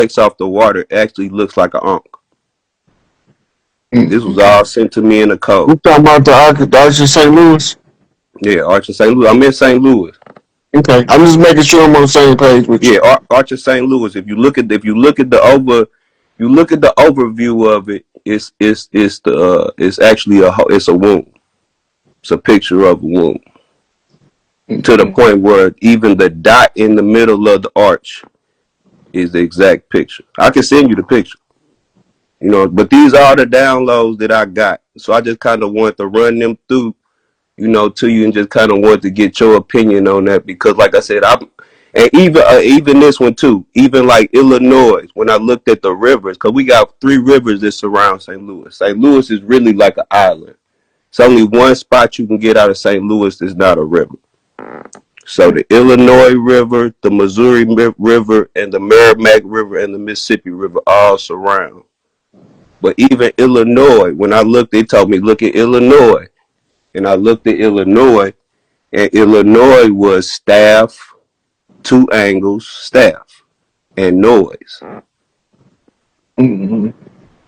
takes off the water, it actually looks like an ankh. This was all sent to me in the code. You talking about the Arch of St. Louis? Yeah, Arch of St. Louis. I'm in St. Louis. Okay, I'm just making sure I'm on the same page with you. Yeah, Arch of St. Louis. If you look at the overview of it, it's actually it's a womb. It's a picture of a womb. To the point where even the dot in the middle of the arch is the exact picture. I can send you the picture. You know, but these are the downloads that I got. So I just kind of want to run them through, you know, to you, and just kind of want to get your opinion on that, because like I said, and even this one too, even like Illinois, when I looked at the rivers, because we got 3 rivers that surround St. Louis. St. Louis is really like an island. It's only one spot you can get out of St. Louis that's not a river. So the Illinois River, the Missouri River, and the Merrimack River and the Mississippi River all surround. But even Illinois, when I looked, they told me, look at Illinois. And I looked at Illinois, and Illinois was staff, 2 angles, staff, and noise. Mm-hmm.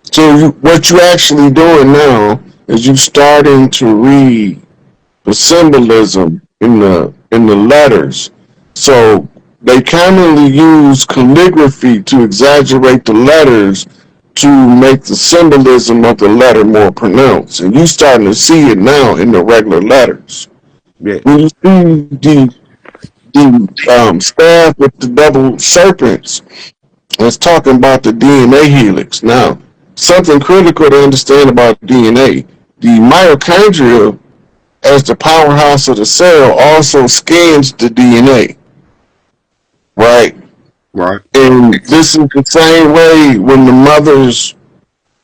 So what you actually doing now is you starting to read the symbolism in the letters. So they commonly use calligraphy to exaggerate the letters to make the symbolism of the letter more pronounced, and you starting to see it now in the regular letters. Yeah. When you see the staff with the double serpents, it's talking about the DNA helix. Now, something critical to understand about DNA: the mitochondria, as the powerhouse of the cell, also scans the DNA, right? Right. And this is the same way when the mother's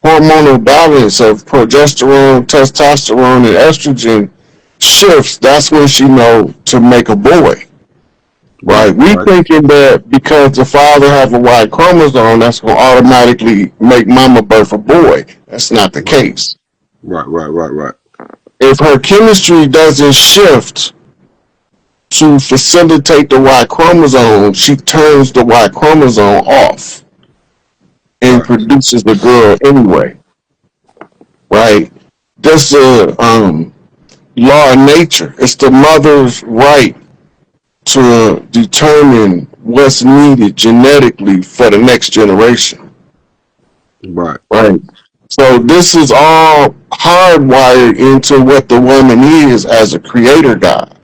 hormonal balance of progesterone, testosterone, and estrogen shifts. That's when she knows to make a boy, right? We thinking that because the father has a Y chromosome, that's going to automatically make mama birth a boy. That's not the case. Right. If her chemistry doesn't shift to facilitate the Y chromosome, she turns the Y chromosome off and produces the girl anyway, right? That's a law of nature. It's the mother's right to determine what's needed genetically for the next generation. Right. So this is all hardwired into what the woman is as a creator god.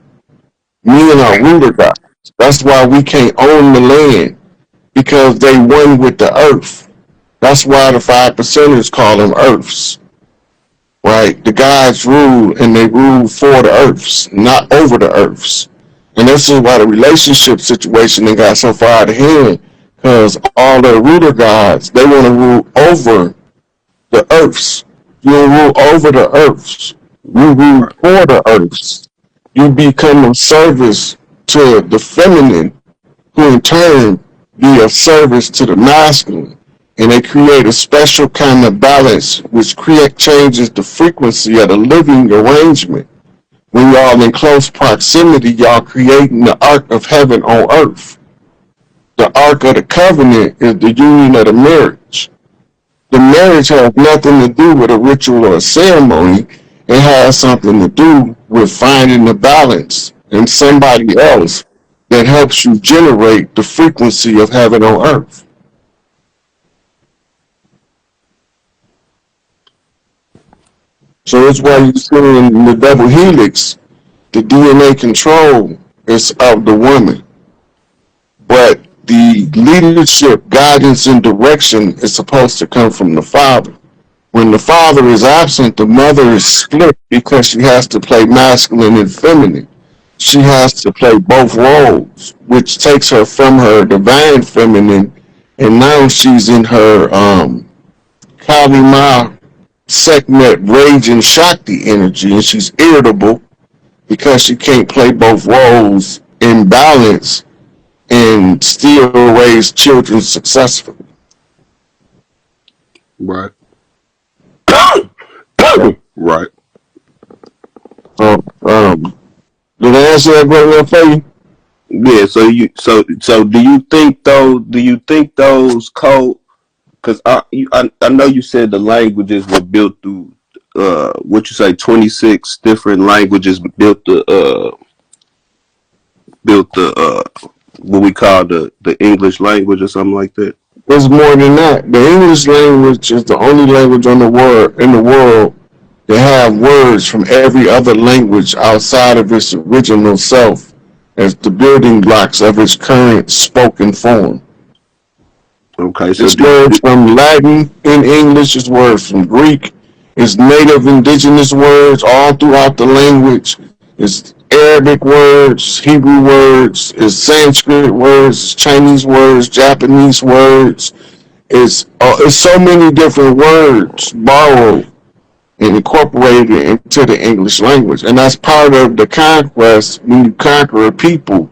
Men are ruler gods. That's why we can't own the land, because they one with the earth. That's why the 5%ers call them earths, right? The gods rule, and they rule for the earths, not over the earths. And this is why the relationship situation they got so far out of hand, because all the ruler gods, they want to rule over the earths. You don't rule over the earths. You rule for the earths. You become of service to the feminine, who in turn be of service to the masculine. And they create a special kind of balance which changes the frequency of the living arrangement. When y'all in close proximity, y'all creating the ark of heaven on earth. The ark of the covenant is the union of the marriage. The marriage has nothing to do with a ritual or a ceremony. It has something to do with finding the balance in somebody else that helps you generate the frequency of heaven on earth. So that's why you see in the double helix, the DNA control is of the woman. But the leadership, guidance, and direction is supposed to come from the father. When the father is absent, the mother is split because she has to play masculine and feminine. She has to play both roles, which takes her from her divine feminine, and now she's in her Kali Ma, Sekhmet, rage and Shakti energy, and she's irritable because she can't play both roles in balance and still raise children successfully. Right. Right. So, did I answer that question for you? Yeah. So do you think though? Do you think those code? Because I know you said the languages were built through what you say 26 different languages built the what we call the English language or something like that. There's more than that. The English language is the only language on the world in the world that have words from every other language outside of its original self as the building blocks of its current spoken form. Okay, so It's words from Latin in English, it's words from Greek, it's native indigenous words all throughout the language, it's Arabic words, Hebrew words, it's Sanskrit words, it's Chinese words, Japanese words, it's so many different words borrowed and incorporated into the English language. And that's part of the conquest. When you conquer a people,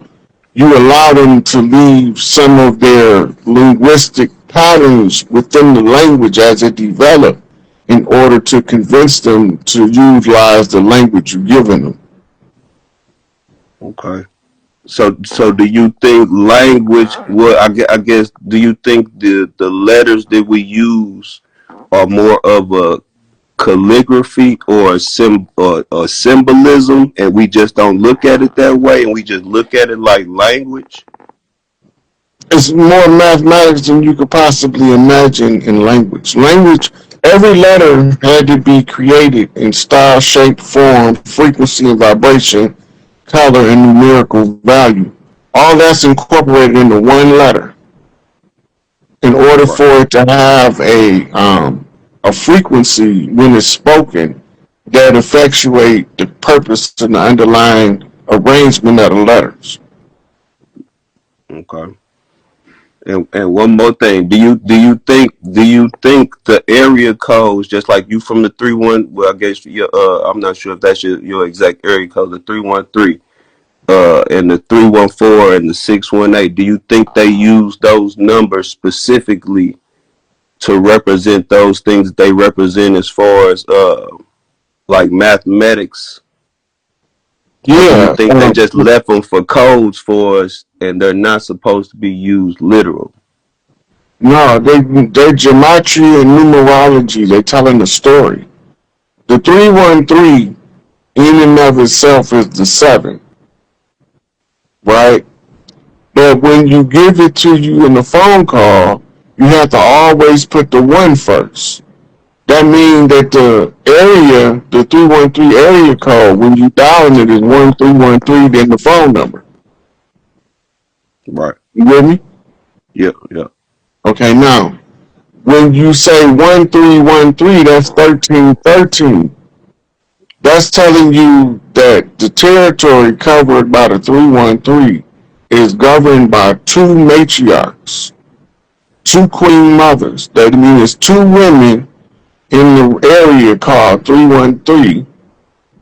you allow them to leave some of their linguistic patterns within the language as it developed in order to convince them to utilize the language you've given them. okay. So do you think language? Well, I guess. Do you think the letters that we use are more of a calligraphy or a symbolism, and we just don't look at it that way, and we just look at it like language? It's more mathematics than you could possibly imagine in language. Language, every letter had to be created in style, shape, form, frequency, and vibration, color, and numerical value. All that's incorporated into one letter. In order Right. for it to have a frequency when it's spoken that effectuate the purpose and the underlying arrangement of the letters. Okay. And one more thing, do you think the area codes, just like you from the 3-1, well, I guess your I'm not sure if that's your exact area code, the 313, and the 314 and the 618, do you think they use those numbers specifically to represent those things that they represent as far as like mathematics, or do you Yeah, think they just left them for codes for us and they're not supposed to be used literal? no, they gematry and numerology. They telling the story. The 313 in and of itself is the seven, right? But when you give it to you in the phone call, you have to always put the one first. That means that the 313 area code, when you dialing it is 1313, then the phone number. Right. You with me? Yeah, yeah. Okay, now when you say 1313, that's 1313. That's telling you that the territory covered by the 313 is governed by two matriarchs, two queen mothers. That means two women in the area called 313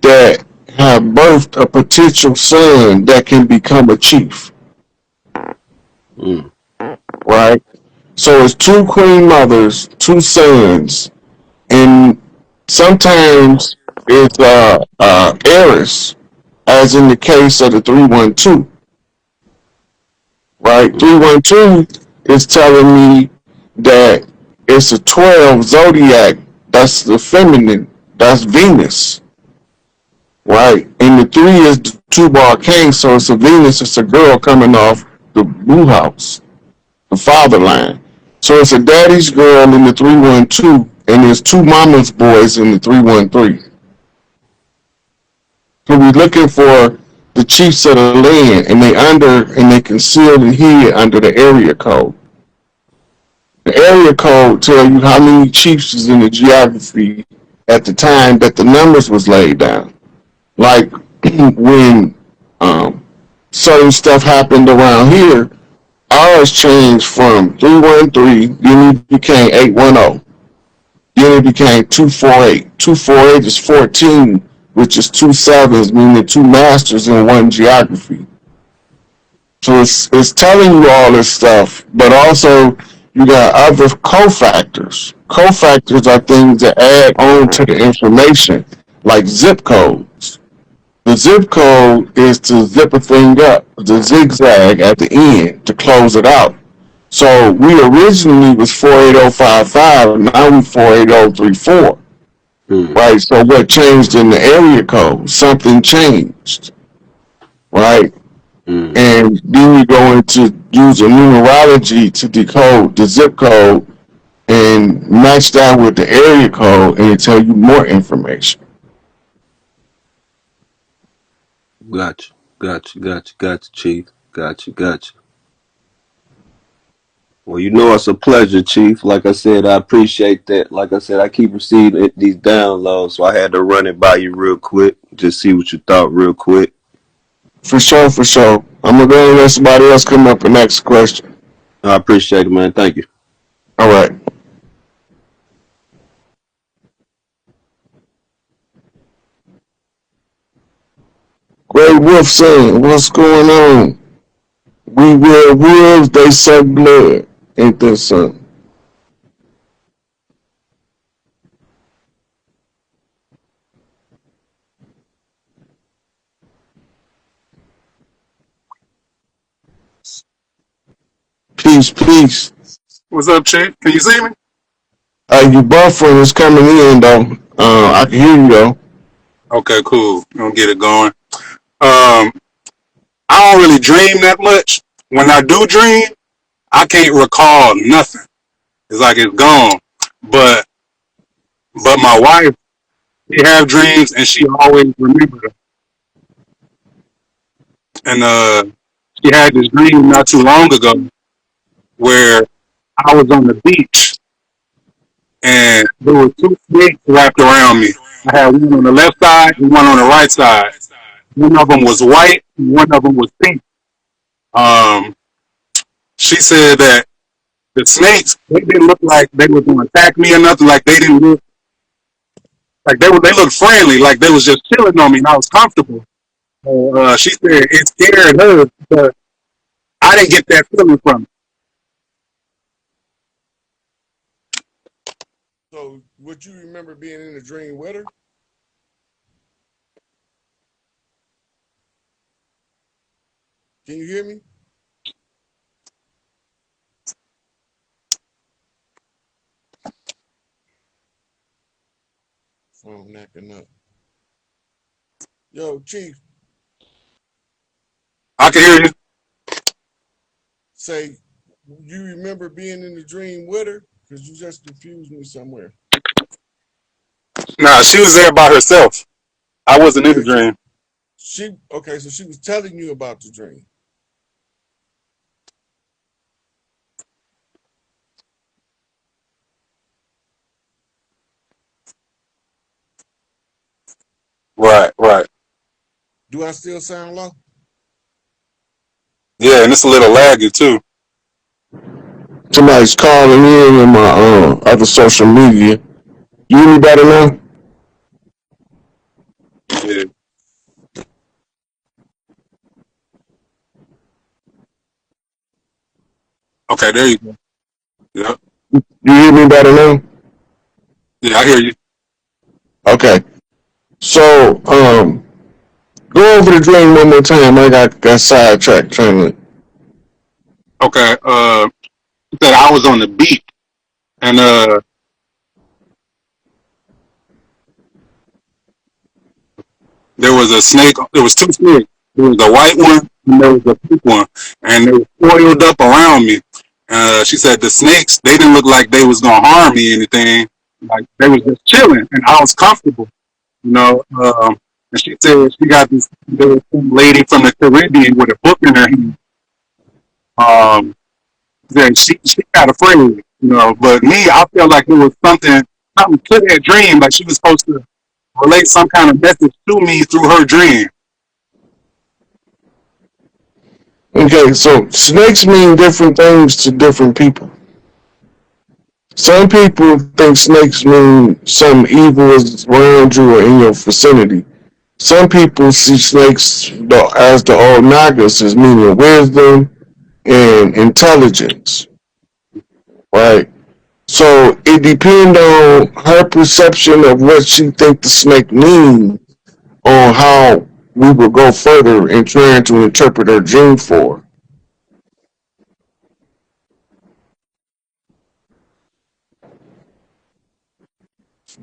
that have birthed a potential son that can become a chief, Mm. right? So it's two queen mothers, two sons, and sometimes it's heiress, as in the case of the 312, right? Mm. 312 is telling me that it's a 12 zodiac. That's the feminine. That's Venus, right? And the 3 is the two-bar king, so it's a Venus. It's a girl coming off the blue house, the father line. So it's a daddy's girl in the 312, and there's two mama's boys in the 313. So we're looking for the chiefs of the land, and they concealed and hid under the area code. The area code tell you how many chiefs is in the geography at the time that the numbers was laid down. Like when certain stuff happened around here, ours changed from 313, then it became 810, then it became 248. 248 is 14, which is two sevens, meaning two masters in one geography. So it's telling you all this stuff, but also you got other cofactors. Cofactors are things that add on to the information, like zip codes. The zip code is to zip a thing up, the zigzag at the end to close it out. So we originally was 48055, now we 48034. Mm. Right? So what changed in the area code? Something changed, right? Mm. And then you go into use a numerology to decode the zip code and match that with the area code and it tell you more information. Gotcha. Gotcha. Gotcha. Gotcha, Chief. Gotcha. Gotcha. Well, you know it's a pleasure, Chief. Like I said, I appreciate that. Like I said, I keep receiving these downloads, so I had to run it by you real quick, just see what you thought real quick. For sure, for sure. I'm gonna go and let somebody else come up and ask a question. I appreciate it, man. Thank you. All right. Grey Wolf saying, what's going on? We wear wolves, they suck blood. Ain't that something? Peace, peace. What's up, Chief? Can you see me? Your buffering is coming in though. I can hear you though. Okay, cool. I'm gonna get it going. Um, I don't really dream that much. When I do dream, I can't recall nothing. It's like it's gone. But my wife, she have dreams and she always remember them. And she had this dream not too long ago where I was on the beach and there were two snakes wrapped around me. I had one on the left side and one on the right side. One of them was white and one of them was pink. Um, she said that the snakes, they didn't look like they were going to attack me or nothing. Like they didn't look like they looked friendly. Like they was just chilling on me and I was comfortable. She said it scared her, but I didn't get that feeling from it. So, would you remember being in a dream with her? Can you hear me? Phone knocking up. Yo, Chief, I can hear you. say you remember being in the dream with her? Because you just confused me somewhere. Nah, she was there by herself. I wasn't in the Okay, dream. okay, so she was telling you about the dream. Right, right. Do I still sound low? Yeah, and it's a little laggy too. Somebody's calling in my other social media. You hear me better now? Yeah. Okay, there you go. Yep. You hear me better now? Yeah, I hear you. Okay. So, go over the dream one more time. I got sidetracked trying to. Okay. She said I was on the beach and there was a snake. There was two snakes. There was a white one and there was a pink one, and they were coiled up around me. She said the snakes, they didn't look like they was gonna harm me or anything. Like they was just chilling, and I was comfortable, you know. And she said she got this. There was some lady from the Caribbean with a book in her hand. Um, then she got afraid, you know. But me, I felt like it was something to that dream. Like she was supposed to relate some kind of message to me through her dream. Okay, so snakes mean different things to different people. Some people think snakes mean some evil is around you or in your vicinity. Some people see snakes as the old Nagas as meaning wisdom and intelligence, right? So it depends on her perception of what she think the snake means on how we will go further in trying to interpret her dream for.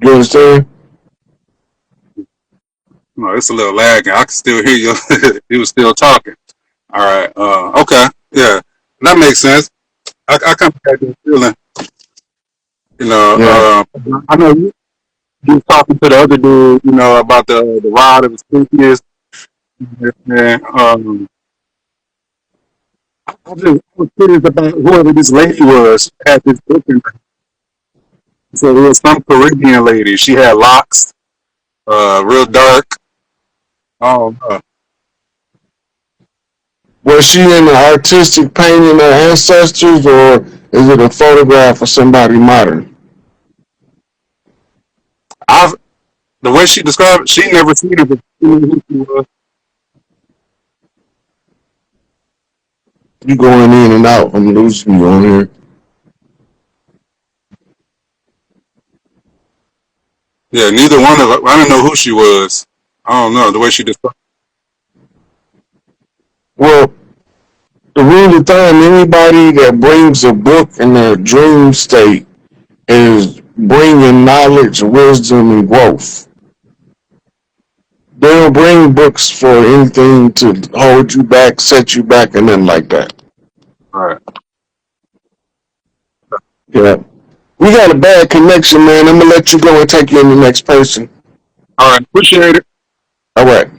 You understand? No, it's a little lagging. I can still hear you. He was still talking. All right. Okay. Yeah, that makes sense. I kind of had that feeling. You know, Yeah. I know you was talking to the other dude. You know about the rod of his species. And I was curious about whoever this lady was had this book in her. So it was some Caribbean lady. She had locks, real dark. Oh, Was she in the artistic painting of ancestors, or is it a photograph of somebody modern? I the way she described it, she never seen it, but she knew who she was. You going in and out? I'm losing you on here. Yeah, neither one of us. I didn't know who she was. I don't know the way she described. Well, the rule of thumb: anybody that brings a book in their dream state is bringing knowledge, wisdom, and growth. They don't bring books for anything to hold you back, set you back, and nothing like that. All right. Yeah. We got a bad connection, man. I'm gonna let you go and take you in the next person. All right. Appreciate it. All right.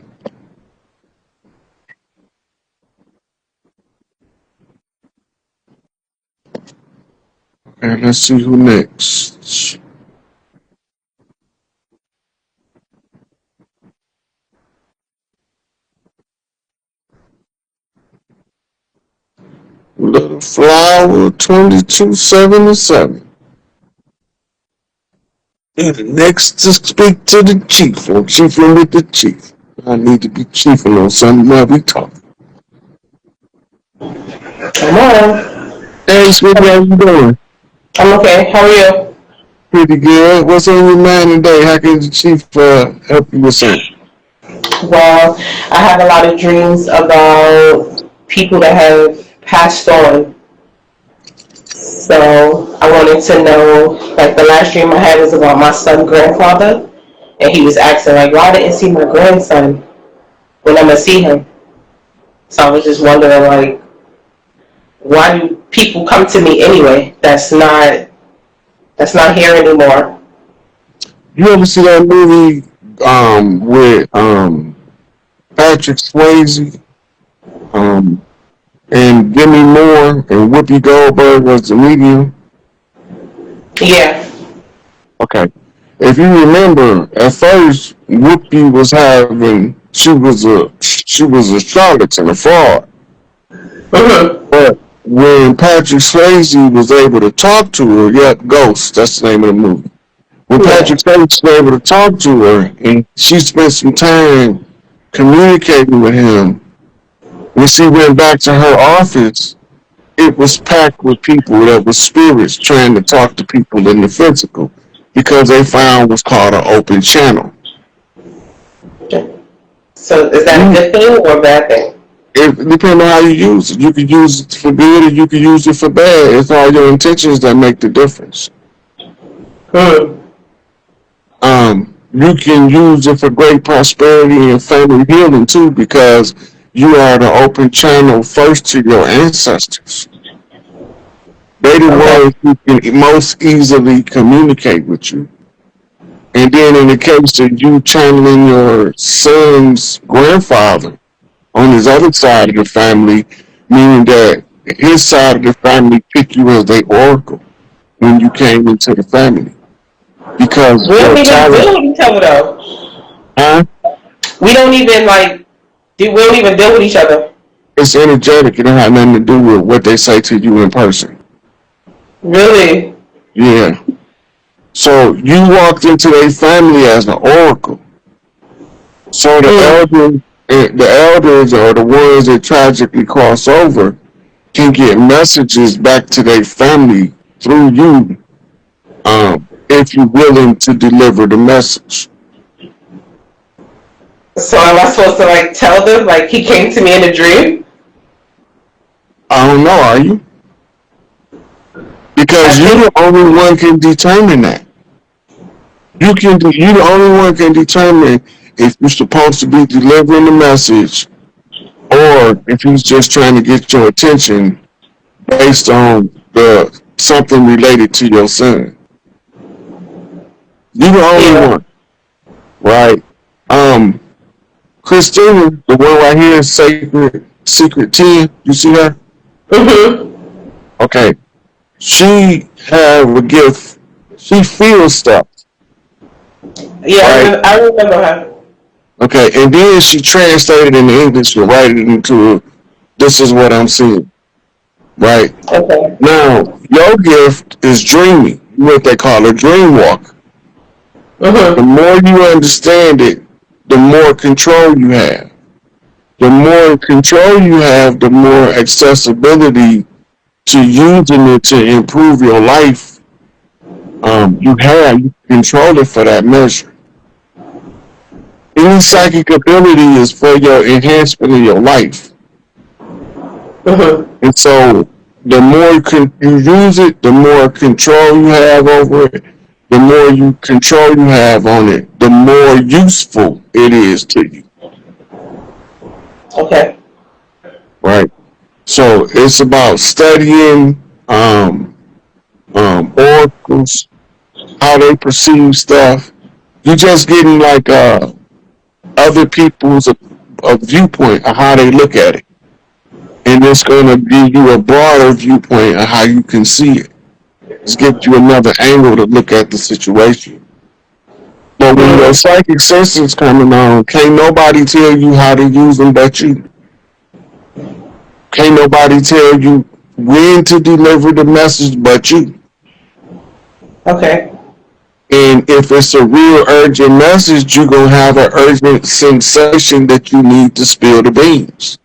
And let's see who next. Little Flower 2277. And next to speak to the chief. I'm chiefing with the chief. I need to be chiefing on something while we talk. Come on. Hey, sweetie, how you doing? I'm okay. How are you? Pretty good. What's on your mind today? How can the chief help you with something? Well, I have a lot of dreams about people that have passed on. So I wanted to know, like the last dream I had was about my son's grandfather. And he was asking, like, why didn't I see my grandson when I'm going to see him? So I was just wondering, like, why do people come to me anyway that's not here anymore? You ever see that movie with Patrick Swayze um, and Demi Moore and Whoopi Goldberg was the medium? Yeah. Okay. If you remember, at first Whoopi was having she was a charlatan, a fraud. Mm-hmm. But when Patrick Swayze was able to talk to her, yeah, Ghost, that's the name of the movie. When Yeah. Patrick Swayze was able to talk to her and she spent some time communicating with him, when she went back to her office, it was packed with people that were spirits trying to talk to people in the physical because they found what's called an open channel. So is that a good thing or a bad thing? It depends on how you use it. You can use it for good or you can use it for bad. It's all your intentions that make the difference. Hmm. You can use it for great prosperity and family healing too, because you are the open channel first to your ancestors. They the Okay. ones who can most easily communicate with you. And then in the case of you channeling your son's grandfather on his other side of the family, meaning that his side of the family picked you as their oracle when you came into the family. Because We don't your even talent, deal with each other though. huh? We don't even we don't even deal with each other. It's energetic. It don't have nothing to do with what they say to you in person. Really? Yeah. So you walked into their family as an oracle. So Hmm. the elders or the ones that tragically cross over can get messages back to their family through you, if you're willing to deliver the message. So am I supposed to like tell them like he came to me in a dream? I don't know, are you? I Because you think. the only one can determine that. You the only one can determine if you're supposed to be delivering the message or if he's just trying to get your attention based on the something related to your son. You the only Yeah. one, right? Um, Christina, the one right here, Sacred Secret 10, you see her? Mhm. Okay. She have a gift. She feels stuff, Yeah, right? I remember her. Okay, and then she translated into English and write it into this is what I'm seeing, right? Okay. Now, your gift is dreaming, what they call a dream walk. The Mhm. more you understand it, the more control you have. The more control you have, the more accessibility to using it to improve your life you have. You control it for that measure. Any psychic ability is for your enhancement of your life. Mhm. And so the more you use it, the more control you have over it, the more you control you have on it, the more useful it is to you, Okay. right? So it's about studying oracles, how they perceive stuff. You're just getting like other people's a viewpoint of how they look at it, and it's going to give you a broader viewpoint of how you can see it. It's gives you another angle to look at the situation. But when your Mhm. psychic senses coming on, can't nobody tell you how to use them but you. Can't nobody tell you when to deliver the message but you. Okay. And if it's a real urgent message, you're going to have an urgent sensation that you need to spill the beans.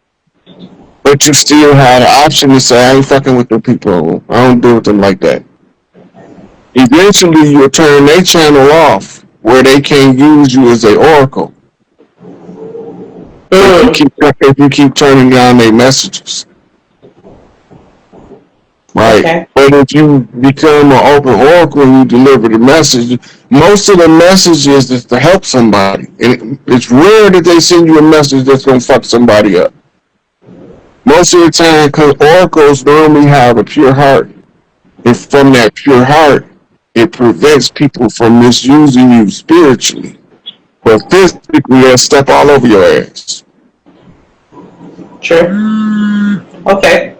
But you still have the option to say, I ain't fucking with the people. I don't deal with them like that. Eventually, you'll turn their channel off where they can't use you as a oracle Mm. if you keep turning down their messages, right? Okay. But if you become an open oracle and you deliver the message, most of the messages is to help somebody. And it's rare that they send you a message that's gonna fuck somebody up. Most of the time, because oracles normally have a pure heart, and from that pure heart, it prevents people from misusing you spiritually. But physically, they'll step all over your ass. True. Okay.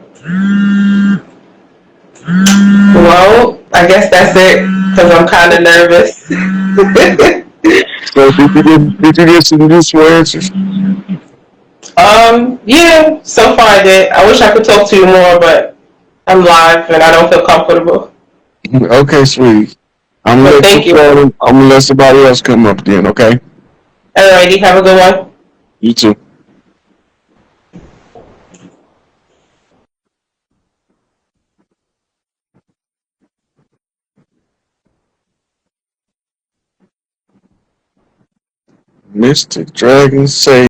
Well, I guess that's it because I'm kind of nervous. So did you get some useful answers? Yeah, so far I did. I wish I could talk to you more, but I'm live and I don't feel comfortable. Okay, sweetie. I'm gonna But let you thank you. go. I'm gonna let somebody else come up then. Okay. Alrighty, have a good one. You too. Mystic Dragon say